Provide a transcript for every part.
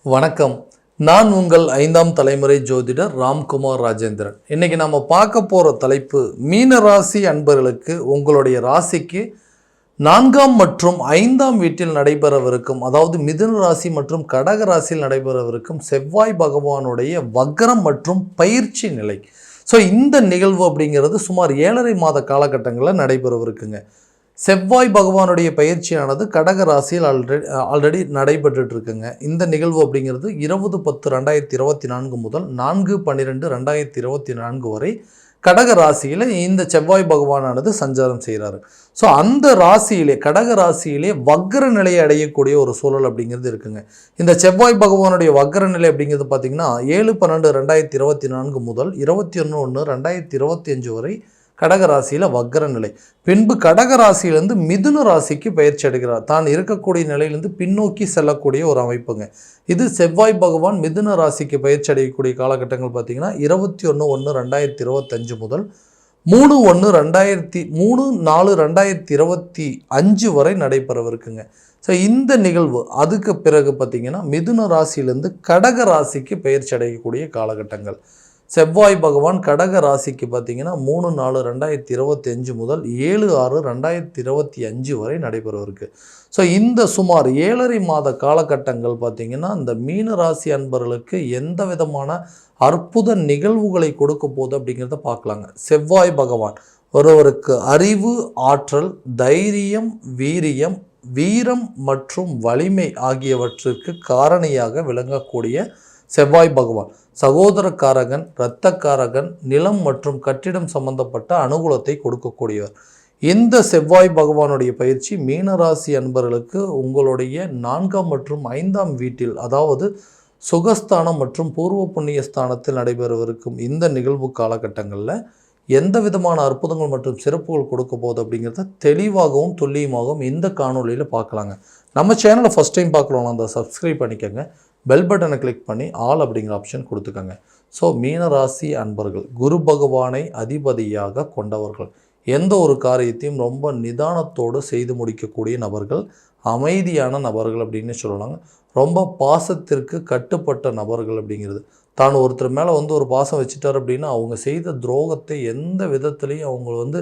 வணக்கம். நான் உங்கள் 5ஆம் தலைமுறை ஜோதிடர் ராம்குமார் ராஜேந்திரன். இன்னைக்கு நம்ம பார்க்க போகிற தலைப்பு, மீன ராசி அன்பர்களுக்கு உங்களுடைய ராசிக்கு 4ஆம் மற்றும் 5ஆம் வீட்டில் நடைபெறவிருக்கும், அதாவது மிதுன ராசி மற்றும் கடக ராசியில் நடைபெறவிருக்கும் செவ்வாய் பகவானுடைய வக்ரம் மற்றும் பயிற்சி நிலை. ஸோ இந்த நிகழ்வு அப்படிங்கிறது சுமார் 7.5 மாத காலகட்டங்களில் நடைபெறவிருக்குங்க. செவ்வாய் பகவானுடைய பயிற்சியானது கடக ராசியில் ஆல்ரெடி நடைபெற்றுட்டு இருக்குங்க. இந்த நிகழ்வு அப்படிங்கிறது 20/10/2024 முதல் 4/12/2024 வரை கடக ராசியில் இந்த செவ்வாய் பகவானானது சஞ்சாரம் செய்கிறாரு. ஸோ அந்த ராசியிலே, கடக ராசியிலே வக்ர நிலையை அடையக்கூடிய ஒரு சூழல் அப்படிங்கிறது இருக்குங்க. இந்த செவ்வாய் பகவானுடைய வக்ர நிலை அப்படிங்கிறது பார்த்திங்கன்னா 7/12/2024 முதல் 21/1/2025 வரை கடக ராசியில் வக்ர நிலை. பின்பு கடக ராசியிலேருந்து மிதுன ராசிக்கு பயிற்சி அடைகிறார். தான் இருக்கக்கூடிய நிலையிலிருந்து பின்னோக்கி செல்லக்கூடிய ஒரு அமைப்புங்க. இது செவ்வாய் பகவான் மிதுன ராசிக்கு பயிற்சி அடையக்கூடிய காலகட்டங்கள் பார்த்திங்கன்னா 21/1/2025 முதல் 3/4/2025 வரை நடைபெறவிருக்குங்க. ஸோ இந்த நிகழ்வு அதுக்கு பிறகு பார்த்திங்கன்னா மிதுன ராசியிலேருந்து கடக ராசிக்கு பயிற்சி அடையக்கூடிய காலகட்டங்கள். செவ்வாய் பகவான் கடக ராசிக்கு பார்த்திங்கன்னா 3/4/2025 முதல் 7/6/2025 வரை நடைபெறவிருக்கு. ஸோ இந்த சுமார் 7.5 மாத காலகட்டங்கள் பார்த்திங்கன்னா இந்த மீன ராசி அன்பர்களுக்கு எந்த விதமான அற்புத நிகழ்வுகளை கொடுக்க போகுது அப்படிங்கிறத பார்க்கலாங்க. செவ்வாய் பகவான் ஒருவருக்கு அறிவு, ஆற்றல், தைரியம், வீரம் மற்றும் வலிமை ஆகியவற்றிற்கு காரணியாக விளங்கக்கூடிய செவ்வாய் பகவான் சகோதரக்காரகன், இரத்தக்காரகன், நிலம் மற்றும் கட்டிடம் சம்பந்தப்பட்ட அனுகூலத்தை கொடுக்கக்கூடியவர். இந்த செவ்வாய் பகவானுடைய பயிற்சி மீனராசி அன்பர்களுக்கு உங்களுடைய 4ஆம் மற்றும் 5ஆம் வீட்டில், அதாவது சுகஸ்தானம் மற்றும் பூர்வ புண்ணிய ஸ்தானத்தில் நடைபெறவிருக்கும் இந்த நிகழ்வு காலகட்டங்களில் எந்த விதமான அற்புதங்கள் மற்றும் சிறப்புகள் கொடுக்க போகுது அப்படிங்கிறத தெளிவாகவும் துல்லியமாகவும் இந்த காணொலியில் பார்க்கலாங்க. நம்ம சேனலை ஃபஸ்ட் டைம் பார்க்கலாம், அந்த சப்ஸ்கிரைப் பண்ணிக்கோங்க, பெல் பட்டனை கிளிக் பண்ணி ஆல் அப்படிங்கிற ஆப்ஷன் கொடுத்துக்கோங்க. ஸோ மீனராசி அன்பர்கள் குரு பகவானை அதிபதியாக கொண்டவர்கள், எந்த ஒரு காரியத்தையும் ரொம்ப நிதானத்தோடு செய்து முடிக்கக்கூடிய நபர்கள், அமைதியான நபர்கள் அப்படின்னு சொல்லலாங்க. ரொம்ப பாசத்திற்கு கட்டுப்பட்ட நபர்கள் அப்படிங்கிறது. தான் ஒருத்தர் மேலே ஒரு பாசம் வச்சுட்டார் அப்படின்னா அவங்க செய்த துரோகத்தை எந்த விதத்துலேயும் அவங்க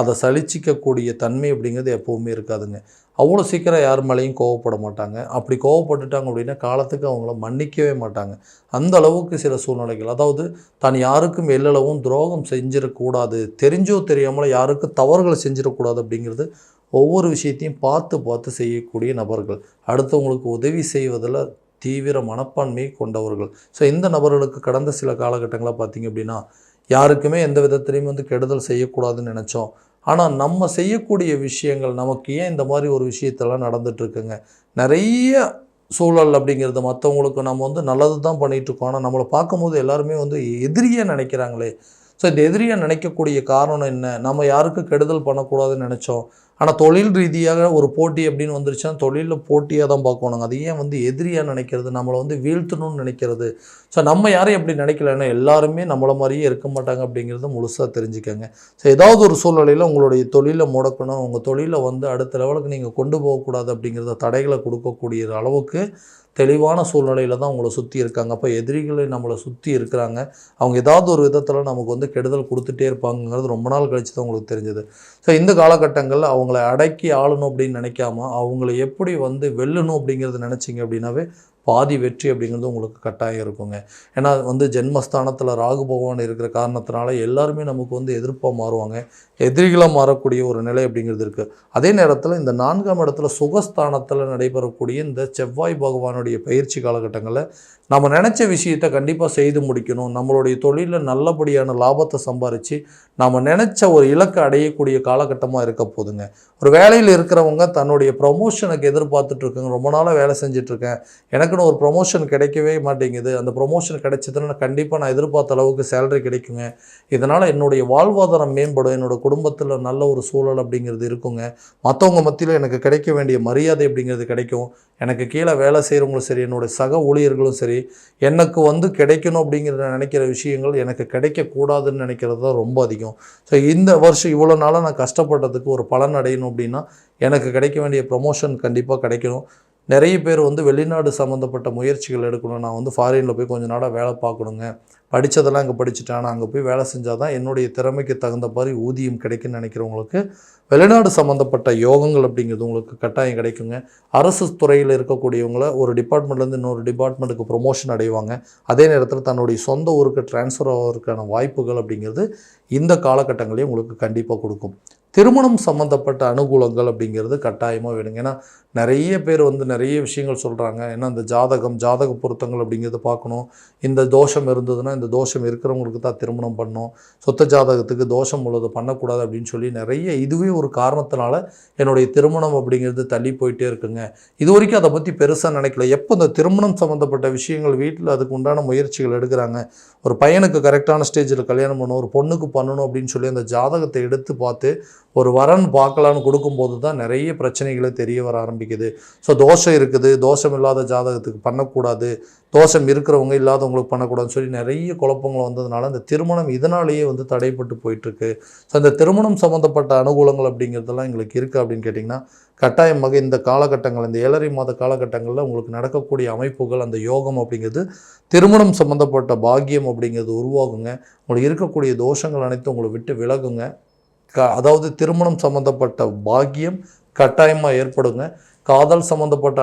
அதை சலிச்சிக்கக்கூடிய தன்மை அப்படிங்கிறது எப்போவுமே இருக்காதுங்க. அவ்வளோ சீக்கிரம் யார் மேலேயும் கோவப்பட மாட்டாங்க. அப்படி கோவப்பட்டுட்டாங்க அப்படின்னா காலத்துக்கு அவங்கள மன்னிக்கவே மாட்டாங்க. அந்த அளவுக்கு சில சூழ்நிலைகள், அதாவது தான் யாருக்கும் எல்லளவும் துரோகம் செஞ்சிடக்கூடாது, தெரிஞ்சோ தெரியாமலோ யாருக்கும் தவறுகள் செஞ்சிடக்கூடாது அப்படிங்கிறது ஒவ்வொரு விஷயத்தையும் பார்த்து செய்யக்கூடிய நபர்கள். அடுத்தவங்களுக்கு உதவி செய்வதில் தீவிர மனப்பான்மையை கொண்டவர்கள். ஸோ இந்த நபர்களுக்கு கடந்த சில காலகட்டங்களாக பார்த்திங்க அப்படின்னா யாருக்குமே எந்த விதத்துலேயும் கெடுதல் செய்யக்கூடாதுன்னு நினச்சோம். ஆனால் நம்ம செய்யக்கூடிய விஷயங்கள் நமக்கு ஏன் இந்த மாதிரி ஒரு விஷயத்தெல்லாம் நடந்துகிட்ருக்குங்க. நிறைய சூழல் அப்படிங்கிறது மற்றவங்களுக்கு நம்ம நல்லது தான் பண்ணிகிட்ருக்கோம். ஆனால் நம்மளை பார்க்கும்போது எல்லாருமே எதிரியாக நினைக்கிறாங்களே. ஸோ இந்த எதிரியாக நினைக்கக்கூடிய காரணம் என்ன? நம்ம யாருக்கும் கெடுதல் பண்ணக்கூடாதுன்னு நினச்சோம். ஆனால் தொழில் ரீதியாக ஒரு போட்டி அப்படின்னு வந்துருச்சுன்னா தொழிலில் போட்டியாக தான் பார்க்கணுங்க. அது ஏன் எதிரியாக நினைக்கிறது, நம்மளை வீழ்த்தணும்னு நினைக்கிறது. ஸோ நம்ம யாரையும் அப்படி நினைக்கலன்னா எல்லாருமே நம்மளை மாதிரியே இருக்க மாட்டாங்க அப்படிங்கிறத முழுசாக தெரிஞ்சுக்கங்க. ஸோ ஏதாவது ஒரு சூழ்நிலையில் உங்களுடைய தொழிலை முடக்கணும், உங்கள் தொழிலை அடுத்த லெவலுக்கு நீங்கள் கொண்டு போகக்கூடாது அப்படிங்கிறத தடைகளை கொடுக்கக்கூடிய அளவுக்கு தெளிவான சூழ்நிலையில் தான் உங்களை சுற்றி இருக்காங்க. அப்போ எதிரிகளை நம்மளை சுற்றி இருக்கிறாங்க. அவங்க ஏதாவது ஒரு விதத்தில் நமக்கு கெடுதல் கொடுத்துட்டே இருப்பாங்கிறது ரொம்ப நாள் கழித்து தான் உங்களுக்கு தெரிஞ்சது. ஸோ இந்த காலகட்டங்களில் அவங்கள அடக்கி ஆளணும் அப்படின்னு நினைக்காம அவங்கள எப்படி வெல்லணும் அப்படிங்கிறது நினச்சிங்க அப்படின்னாவே பாதி வெற்றி அப்படிங்கிறது உங்களுக்கு கட்டாயம் இருக்குங்க. ஏன்னா ஜென்மஸ்தானத்தில் ராகு பகவான் இருக்கிற காரணத்தினால எல்லாருமே நமக்கு எதிர்ப்பாக மாறுவாங்க, எதிரிகளாக மாறக்கூடிய ஒரு நிலை அப்படிங்கிறது இருக்குது. அதே நேரத்தில் இந்த 4ஆம் இடத்துல சுகஸ்தானத்தில் நடைபெறக்கூடிய இந்த செவ்வாய் பகவானுடைய பயிற்சி காலகட்டங்களில் நம்ம நினச்ச விஷயத்தை கண்டிப்பாக செய்து முடிக்கணும், நம்மளுடைய தொழிலில் நல்லபடியான லாபத்தை சம்பாரித்து நம்ம நினச்ச ஒரு இலக்கை அடையக்கூடிய காலகட்டமாக இருக்க போதுங்க. ஒரு வேலையில் இருக்கிறவங்க தன்னுடைய ப்ரொமோஷனுக்கு எதிர்பார்த்துட்ருக்காங்க. ரொம்ப நாளாக வேலை செஞ்சிட்ருக்கேன், எனக்குன்னு ஒரு ப்ரொமோஷன் கிடைக்கவே மாட்டேங்குது, அந்த ப்ரொமோஷன் கிடைச்சதுன்னா கண்டிப்பாக நான் எதிர்பார்த்த அளவுக்கு சேலரி கிடைக்குங்க, இதனால் என்னுடைய வாழ்வாதாரம் மேம்படும், என்னோடய குடும்பத்தில் நல்ல ஒரு சூழல் அப்படிங்கிறது இருக்குங்க, மற்றவங்க மத்தியில் எனக்கு கிடைக்க வேண்டிய மரியாதை அப்படிங்கிறது கிடைக்கும், எனக்கு கீழே வேலை செய்கிறவங்களும் சரி, என்னுடைய சக ஊழியர்களும் சரி, எனக்கு கிடைக்கணும் அப்படிங்கிற நினைக்கிற விஷயங்கள் எனக்கு கிடைக்கக்கூடாதுன்னு நினைக்கிறது தான் ரொம்ப அதிகம். ஸோ இந்த வருஷம் இவ்வளோ நாளாக நான் கஷ்டப்பட்டதுக்கு ஒரு பலன் அடையணும் அப்படின்னா எனக்கு கிடைக்க வேண்டிய ப்ரொமோஷன் கண்டிப்பாக கிடைக்கணும், நிறைய பேர் வந்து வெளிநாடு சம்மந்தப்பட்ட முயற்சிகள் எடுக்கணும். நான் வந்து ஃபாரினில் போய் கொஞ்ச நாளாக வேலை பார்க்கணுங்க. படித்ததெல்லாம் அங்கே படிச்சுட்டேன். ஆனால் அங்கே போய் வேலை செஞ்சால் தான் என்னுடைய திறமைக்கு தகுந்த மாதிரி ஊதியம் கிடைக்குன்னு நினைக்கிறவங்களுக்கு வெளிநாடு சம்மந்தப்பட்ட யோகங்கள் அப்படிங்கிறது உங்களுக்கு கட்டாயம் கிடைக்குங்க. அரசு துறையில் இருக்கக்கூடியவங்கள ஒரு டிபார்ட்மெண்ட்லேருந்து இன்னொரு டிபார்ட்மெண்ட்டுக்கு ப்ரொமோஷன் அடைவாங்க. அதே நேரத்தில் தன்னுடைய சொந்த ஊருக்கு ட்ரான்ஸ்ஃபர் ஆகிறதுக்கான வாய்ப்புகள் அப்படிங்கிறது இந்த காலகட்டங்களையும் உங்களுக்கு கண்டிப்பாக கொடுக்கும். திருமணம் சம்மந்தப்பட்ட அனுகூலங்கள் அப்படிங்கிறது கட்டாயமாக வேணுங்க. ஏன்னா நிறைய பேர் வந்து நிறைய விஷயங்கள் சொல்கிறாங்க. ஏன்னா இந்த ஜாதக பொருத்தங்கள் அப்படிங்கிறத பார்க்கணும். இந்த தோஷம் இருந்ததுன்னா இந்த தோஷம் இருக்கிறவங்களுக்கு தான் திருமணம் பண்ணணும், சொத்த ஜாதகத்துக்கு தோஷம் உள்ளது பண்ணக்கூடாது அப்படின்னு சொல்லி நிறைய இதுவே ஒரு காரணத்தினால என்னுடைய திருமணம் அப்படிங்கிறது தள்ளி போயிட்டே இருக்குங்க. இது வரைக்கும் அதை பற்றி பெருசாக நினைக்கல. எப்போ இந்த திருமணம் சம்மந்தப்பட்ட விஷயங்கள் வீட்டில் அதுக்கு உண்டான முயற்சிகள் எடுக்கிறாங்க, ஒரு பையனுக்கு கரெக்டான ஸ்டேஜில் கல்யாணம் பண்ணணும், ஒரு பொண்ணுக்கு பண்ணணும் அப்படின்னு சொல்லி அந்த ஜாதகத்தை எடுத்து பார்த்து ஒரு வரன் பார்க்கலான்னு கொடுக்கும்போது தான் நிறைய பிரச்சனைகளை தெரிய வர ஆரம்பிக்குது. ஸோ தோஷம் இருக்குது, தோஷம் இல்லாத ஜாதகத்துக்கு பண்ணக்கூடாது, தோஷம் இருக்கிறவங்க இல்லாதவங்களுக்கு பண்ணக்கூடாதுன்னு சொல்லி நிறைய குழப்பங்கள் வந்ததுனால இந்த திருமணம் இதனாலேயே வந்து தடைப்பட்டு போயிட்டுருக்கு. ஸோ இந்த திருமணம் சம்மந்தப்பட்ட அனுகூலங்கள் அப்படிங்கிறதெல்லாம் எங்களுக்கு இருக்குது அப்படின்னு கேட்டிங்கன்னா கட்டாயமாக இந்த காலகட்டங்கள், இந்த 7.5 மாத காலகட்டங்களில் உங்களுக்கு நடக்கக்கூடிய அமைப்புகள், அந்த யோகம் அப்படிங்கிறது திருமணம் சம்மந்தப்பட்ட பாக்கியம் அப்படிங்கிறது உருவாகுங்க. உங்களுக்கு இருக்கக்கூடிய தோஷங்கள் அனைத்தும் உங்களை விட்டு விலகுங்க. அதாவது திருமணம் சம்மந்தப்பட்ட பாக்கியம் கட்டாயமாக ஏற்படுங்க. காதல் சம்மந்தப்பட்ட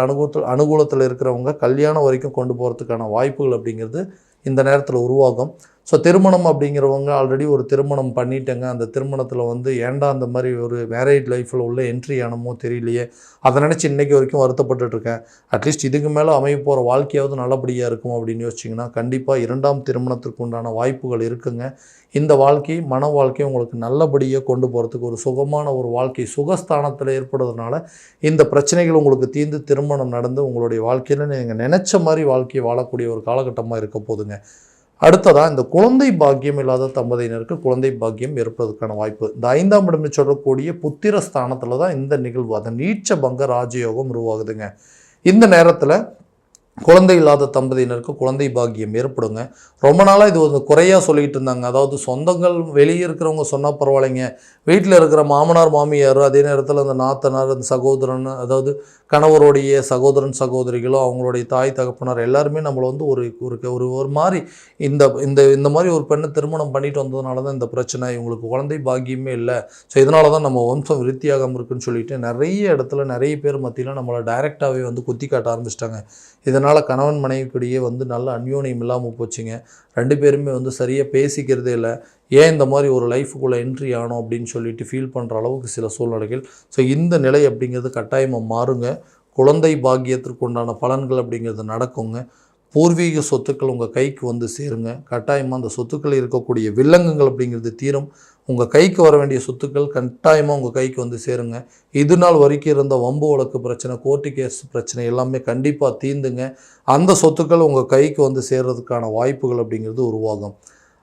அனுகூலத்தில் இருக்கிறவங்க கல்யாணம் வரைக்கும் கொண்டு போகிறதுக்கான வாய்ப்புகள் அப்படிங்கிறது இந்த நேரத்தில் உருவாகும். ஸோ திருமணம் அப்படிங்கிறவங்க ஆல்ரெடி ஒரு திருமணம் பண்ணிட்டேங்க, அந்த திருமணத்தில் வந்து ஏன்டா அந்த மாதிரி ஒரு மேரேஜ் லைஃப்பில் உள்ள என்ட்ரி ஆனமோ தெரியலையே, அதை நினச்சி இன்றைக்கி வரைக்கும் வருத்தப்பட்டுருக்கேன், அட்லீஸ்ட் இதுக்கு மேலே அமைய போகிற வாழ்க்கையாவது நல்லபடியாக இருக்கும் அப்படின்னு யோசிச்சிங்கன்னா கண்டிப்பாக 2ஆம் திருமணத்திற்கு உண்டான வாய்ப்புகள் இருக்குங்க. இந்த வாழ்க்கை மன வாழ்க்கையை உங்களுக்கு நல்லபடியாக கொண்டு போகிறதுக்கு ஒரு சுகமான ஒரு வாழ்க்கை சுகஸ்தானத்தில் ஏற்படுறதுனால இந்த பிரச்சனைகள் உங்களுக்கு தீர்ந்து திருமணம் நடந்து உங்களுடைய வாழ்க்கையில் நீங்கள் நினச்ச மாதிரி வாழ்க்கையை வாழக்கூடிய ஒரு காலகட்டமாக இருக்க போதுங்க. அடுத்ததாக இந்த குழந்தை பாக்கியம் இல்லாத தம்பதியினருக்கு குழந்தை பாக்கியம் ஏற்படுவதற்கான வாய்ப்பு. இந்த 5ஆம் இடம்னு சொல்லக்கூடிய புத்திர ஸ்தானத்தில் தான் இந்த நிகழ்வு, அந்த நீச்ச பங்க ராஜயோகம் உருவாகுதுங்க. இந்த நேரத்தில் குழந்தை இல்லாத தம்பதியினருக்கு குழந்தை பாக்கியம் ஏற்படுங்க. ரொம்ப நாளாக இது ஒரு குறையாக சொல்லிகிட்டு இருந்தாங்க. அதாவது சொந்தங்கள் வெளியே இருக்கிறவங்க சொன்னால் பரவாயில்லைங்க, வீட்டில் இருக்கிற மாமனார் மாமியார், அதே நேரத்தில் அந்த நாத்தனார், அந்த சகோதரன், அதாவது கணவருடைய சகோதரன் சகோதரிகளோ அவங்களுடைய தாய் தகப்பனார் எல்லாருமே நம்மளை வந்து ஒரு மாதிரி இந்த இந்த இந்த மாதிரி ஒரு பெண்ணை திருமணம் பண்ணிட்டு வந்ததுனால தான் இந்த பிரச்சனை, இவங்களுக்கு குழந்தை பாக்கியமே இல்லை, ஸோ இதனால தான் நம்ம வம்சம் விருத்தியாகாமல் இருக்குன்னு சொல்லிட்டு நிறைய இடத்துல நிறைய பேர் மத்தியில் நம்மளை டைரெக்டாகவே வந்து குத்தி காட்ட ஆரம்பிச்சிட்டாங்க. இதனால் கணவன் மனைவிக்கிடையே வந்து நல்ல அந்யோன்யம் இல்லாமல் போச்சுங்க. 2 பேருமே வந்து சரியாக பேசிக்கிறதே இல்லை. ஏன் இந்த மாதிரி ஒரு லைஃபுக்குள்ளே என்ட்ரி ஆனோம் அப்படின்னு சொல்லிட்டு ஃபீல் பண்ணுற அளவுக்கு சில சூழ்நிலைகள். ஸோ இந்த நிலை அப்படிங்கிறது கட்டாயமாக மாறுங்க. குழந்தை பாக்கியத்திற்கு உண்டான பலன்கள் அப்படிங்கிறது நடக்குங்க. பூர்வீக சொத்துக்கள் உங்கள் கைக்கு வந்து சேருங்க. கட்டாயமாக அந்த சொத்துக்கள் இருக்கக்கூடிய வில்லங்கங்கள் அப்படிங்கிறது தீரும். உங்கள் கைக்கு வர வேண்டிய சொத்துக்கள் கட்டாயமாக உங்கள் கைக்கு வந்து சேருங்க. இது நாள் வரைக்கும் இருந்த வம்பு வழக்கு பிரச்சனை, கோர்ட்டு கேஸ் பிரச்சனை எல்லாமே கண்டிப்பாக தீர்ந்துங்க. அந்த சொத்துக்கள் உங்கள் கைக்கு வந்து சேர்றதுக்கான வாய்ப்புகள் அப்படிங்கிறது உருவாகும்.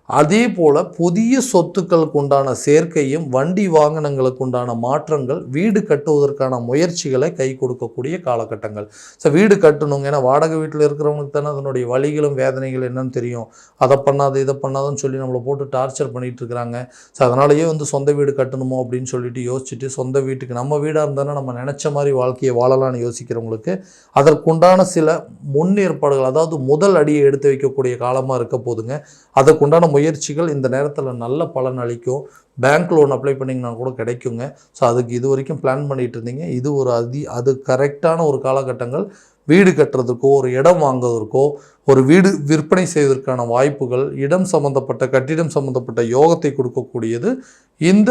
அதே போல் புதிய சொத்துக்களுக்கு உண்டான சேர்க்கையும் வண்டி வாகனங்களுக்கு உண்டான மாற்றங்கள், வீடு கட்டுவதற்கான முயற்சிகளை கை கொடுக்கக்கூடிய காலகட்டங்கள். ஸோ வீடு கட்டணுங்க, ஏன்னா வாடகை வீட்டில் இருக்கிறவங்களுக்கு தானே அதனுடைய வலிகளும் வேதனைகள் என்னன்னு தெரியும். அதை பண்ணாது இதை பண்ணாதுன்னு சொல்லி நம்மளை போட்டு டார்ச்சர் பண்ணிகிட்டு இருக்கிறாங்க. ஸோ அதனாலேயே வந்து சொந்த வீடு கட்டணுமோ அப்படின்னு சொல்லிட்டு யோசிச்சுட்டு சொந்த வீட்டுக்கு நம்ம வீடாக இருந்தாலும் நம்ம நினச்ச மாதிரி வாழ்க்கையை வாழலான்னு யோசிக்கிறவங்களுக்கு அதற்குண்டான சில முன்னேற்பாடுகள், அதாவது முதல் அடியை எடுத்து வைக்கக்கூடிய காலமாக இருக்க போதுங்க. அதற்குண்டான முயற்சிகள் இந்த நேரத்தில் நல்ல பலன் அளிக்கும். பேங்க் லோன் அப்ளை பண்ணிங்கன்னா கூட கிடைக்குங்க. ஸோ அதுக்கு இது வரைக்கும் பிளான் பண்ணிகிட்டு இருந்தீங்க, இது ஒரு அது கரெக்டான ஒரு காலகட்டங்கள். வீடு கட்டுறதுக்கோ ஒரு இடம் வாங்குவதற்கோ ஒரு வீடு விற்பனை செய்வதற்கான வாய்ப்புகள், இடம் சம்மந்தப்பட்ட கட்டிடம் சம்மந்தப்பட்ட யோகத்தை கொடுக்கக்கூடியது இந்த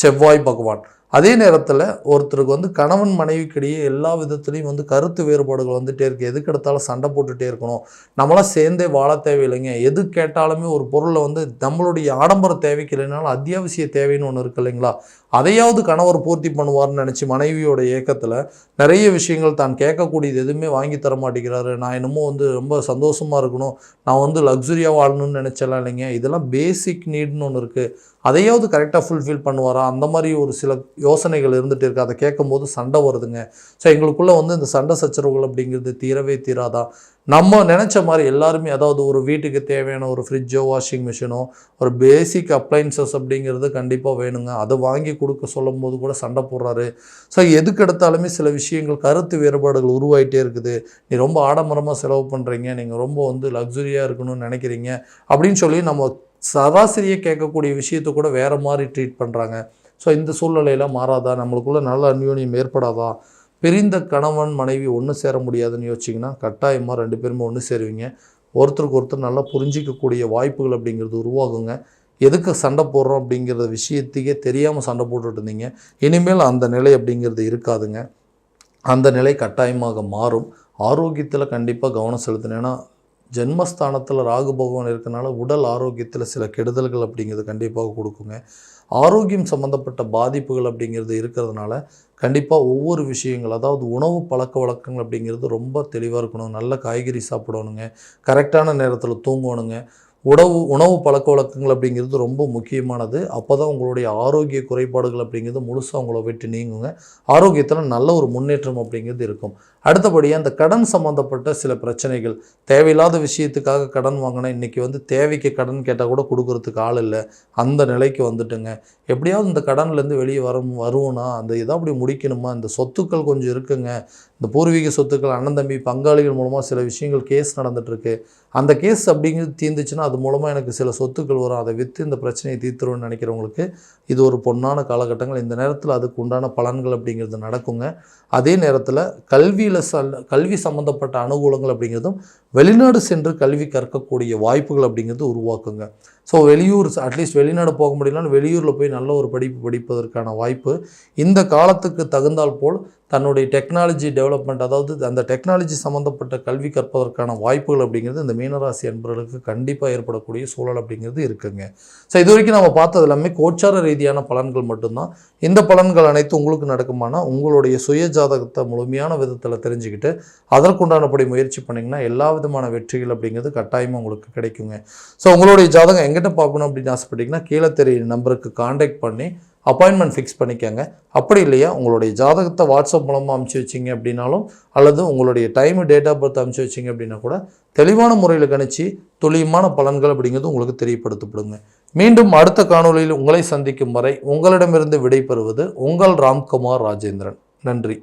செவ்வாய் பகவான். அதே நேரத்தில் ஒருத்தருக்கு வந்து கணவன் மனைவிக்கிடையே எல்லா விதத்துலேயும் வந்து கருத்து வேறுபாடுகள் வந்துகிட்டே இருக்குது. எதுக்கு எடுத்தாலும் சண்டை போட்டுகிட்டே இருக்கணும், நம்மளாம் சேர்ந்தே வாழ தேவையில்லைங்க. எது கேட்டாலுமே ஒரு பொருளை வந்து நம்மளுடைய ஆடம்பர தேவைக்கு இல்லைனாலும் அத்தியாவசிய தேவைன்னு ஒன்று இருக்குது இல்லைங்களா, அதையாவது கணவர் பூர்த்தி பண்ணுவார்னு நினச்சி மனைவியோட ஏக்கத்தில் நிறைய விஷயங்கள் தான் கேட்கக்கூடியது எதுவுமே வாங்கி தர மாட்டேங்கிறாரு. நான் என்னமோ வந்து ரொம்ப சந்தோஷமாக இருக்கணும், நான் வந்து லக்ஸுரியாக வாழணும்னு நினச்சலாம் இல்லைங்க. இதெல்லாம் பேசிக் நீட்னு ஒன்று இருக்குது, அதையாவது கரெக்டாக ஃபுல்ஃபில் பண்ணுவாரா, அந்த மாதிரி ஒரு சில யோசனைகள் இருந்துகிட்டு இருக்குது. அதை கேட்கும்போது சண்டை வருதுங்க. ஸோ எங்களுக்குள்ளே வந்து இந்த சண்டை சச்சரவுகள் அப்படிங்கிறது தீரவே தீராதா, நம்ம நினச்ச மாதிரி எல்லாருமே, அதாவது ஒரு வீட்டுக்கு தேவையான ஒரு ஃப்ரிட்ஜோ வாஷிங் மிஷினோ ஒரு பேசிக் அப்ளைன்சஸ் அப்படிங்கிறது கண்டிப்பாக வேணுங்க. அதை வாங்கி கொடுக்க சொல்லும் போது கூட சண்டை போடுறாரு. ஸோ எதுக்கு எடுத்தாலுமே சில விஷயங்கள் கருத்து வேறுபாடுகள் உருவாகிட்டே இருக்குது. நீ ரொம்ப ஆடம்பரமாக செலவு பண்ணுறீங்க, நீங்கள் ரொம்ப லக்ஸுரியாக இருக்கணும்னு நினைக்கிறீங்க அப்படின்னு சொல்லி நம்ம சராசரியாக கேட்கக்கூடிய விஷயத்தை கூட வேறு மாதிரி ட்ரீட் பண்ணுறாங்க. ஸோ இந்த சூழ்நிலையெல்லாம் மாறாதா? நம்மளுக்குள்ள நல்ல அந்யோன்யம் ஏற்படாதா? பிரிந்த கணவன் மனைவி ஒன்று சேர முடியாதுன்னு யோசிச்சிங்கன்னா கட்டாயமாக 2 பேருமே ஒன்று சேருவீங்க. ஒருத்தருக்கு ஒருத்தர் நல்லா புரிஞ்சிக்கக்கூடிய வாய்ப்புகள் அப்படிங்கிறது உருவாகுங்க. எதுக்கு சண்டை போடுறோம் அப்படிங்கிற விஷயத்தையே தெரியாமல் சண்டை போட்டுட்டு இருந்தீங்க, இனிமேல் அந்த நிலை அப்படிங்கிறது இருக்காதுங்க. அந்த நிலை கட்டாயமாக மாறும். ஆரோக்கியத்தில் கண்டிப்பாக கவனம் செலுத்தணும். ஏன்னா ஜென்மஸ்தானத்தில் ராகு பகவான் இருக்கனால உடல் ஆரோக்கியத்தில் சில கெடுதல்கள் அப்படிங்கிறது கண்டிப்பாக கொடுக்குங்க. ஆரோக்கியம் சம்மந்தப்பட்ட பாதிப்புகள் அப்படிங்கிறது இருக்கிறதுனால கண்டிப்பாக ஒவ்வொரு விஷயங்கள், அதாவது உணவு பழக்க வழக்கங்கள் அப்படிங்கிறது ரொம்ப தெளிவாக இருக்கணும். நல்ல காய்கறி சாப்பிடணுங்க, கரெக்டான நேரத்தில் தூங்கணுங்க. உணவு பழக்க வழக்கங்கள் அப்படிங்கிறது ரொம்ப முக்கியமானது. அப்போ தான் உங்களுடைய ஆரோக்கிய குறைபாடுகள் அப்படிங்கிறது முழுசாக உங்களை விட்டு நீங்குங்க. ஆரோக்கியத்தில் நல்ல ஒரு முன்னேற்றம் அப்படிங்கிறது இருக்கும். அடுத்தபடியாக அந்த கடன் சம்மந்தப்பட்ட சில பிரச்சனைகள், தேவையில்லாத விஷயத்துக்காக கடன் வாங்கினா இன்றைக்கி தேவைக்கு கடன் கேட்டால் கூட கொடுக்கறதுக்கு ஆள் இல்லை, அந்த நிலைக்கு வந்துட்டுங்க. எப்படியாவது இந்த கடன்லேருந்து வெளியே வருவோன்னா அந்த இதை அப்படி முடிக்கணுமா, இந்த சொத்துக்கள் கொஞ்சம் இருக்குங்க, இந்த பூர்வீக சொத்துக்கள் அண்ணன் தம்பி பங்காளிகள் மூலமாக சில விஷயங்கள் கேஸ் நடந்துகிட்ருக்கு, அந்த கேஸ் அப்படிங்கிறது தீர்ந்துச்சுன்னா அது மூலமாக எனக்கு சில சொத்துக்கள் வரும், அதை விற்று இந்த பிரச்சனையை தீர்த்துருவோன்னு நினைக்கிறவங்களுக்கு இது ஒரு பொன்னான காலகட்டங்கள். இந்த நேரத்தில் அதுக்கு உண்டான பலன்கள் அப்படிங்கிறது நடக்குங்க. அதே நேரத்தில் கல்வி சம்மந்தப்பட்ட அனுகூலங்கள் அப்படிங்கிறதும் வெளிநாடு சென்று கல்வி கற்கக்கூடிய வாய்ப்புகள் அப்படிங்கிறது உருவாக்குங்க. ஸோ அட்லீஸ்ட் வெளிநாடு போக முடியலன்னு வெளியூரில் போய் நல்ல ஒரு படிப்பு படிப்பதற்கான வாய்ப்பு இந்த காலத்துக்கு தகுந்தால் போல் தன்னுடைய டெக்னாலஜி டெவலப்மெண்ட், அதாவது அந்த டெக்னாலஜி சம்மந்தப்பட்ட கல்வி கற்பதற்கான வாய்ப்புகள் அப்படிங்கிறது இந்த மீனராசி அன்பர்களுக்கு கண்டிப்பாக ஏற்படக்கூடிய சூழல் அப்படிங்கிறது இருக்குங்க. ஸோ இது வரைக்கும் நம்ம பார்த்தது எல்லாமே கோச்சார ரீதியான பலன்கள் மட்டும்தான். இந்த பலன்கள் அனைத்து உங்களுக்கு நடக்குமானா உங்களுடைய சுய ஜாதகத்தை முழுமையான விதத்தில் தெரிஞ்சுக்கிட்டு அதற்குண்டானபடி முயற்சி பண்ணிங்கன்னா எல்லா விதமான வெற்றிகள் அப்படிங்கிறது கட்டாயமாக உங்களுக்கு கிடைக்குங்க. ஸோ உங்களுடைய ஜாதகம் எங்கிட்ட பார்க்கணும் அப்படின்னு ஆசைப்பட்டீங்கன்னா கீழே தெரிய நம்பருக்கு காண்டாக்ட் பண்ணி அப்பாயின்மெண்ட் ஃபிக்ஸ் பண்ணிக்கோங்க. அப்படி இல்லையா உங்களுடைய ஜாதகத்தை வாட்ஸ்அப் மூலமாக அனுப்பிச்சி வச்சிங்க அப்படின்னாலும், அல்லது உங்களுடைய டைமு டேட் ஆஃப் பர்த் அனுப்பிச்சி வச்சிங்க அப்படின்னா கூட தெளிவான முறையில் கணிச்சு துல்லியமான பலன்கள் அப்படிங்கிறது உங்களுக்கு தெரியப்படுத்தப்படுங்க. மீண்டும் அடுத்த காணொளியில் உங்களை சந்திக்கும் வரை உங்களிடமிருந்து விடைபெறுவது உங்கள் ராம்குமார் ராஜேந்திரன். நன்றி.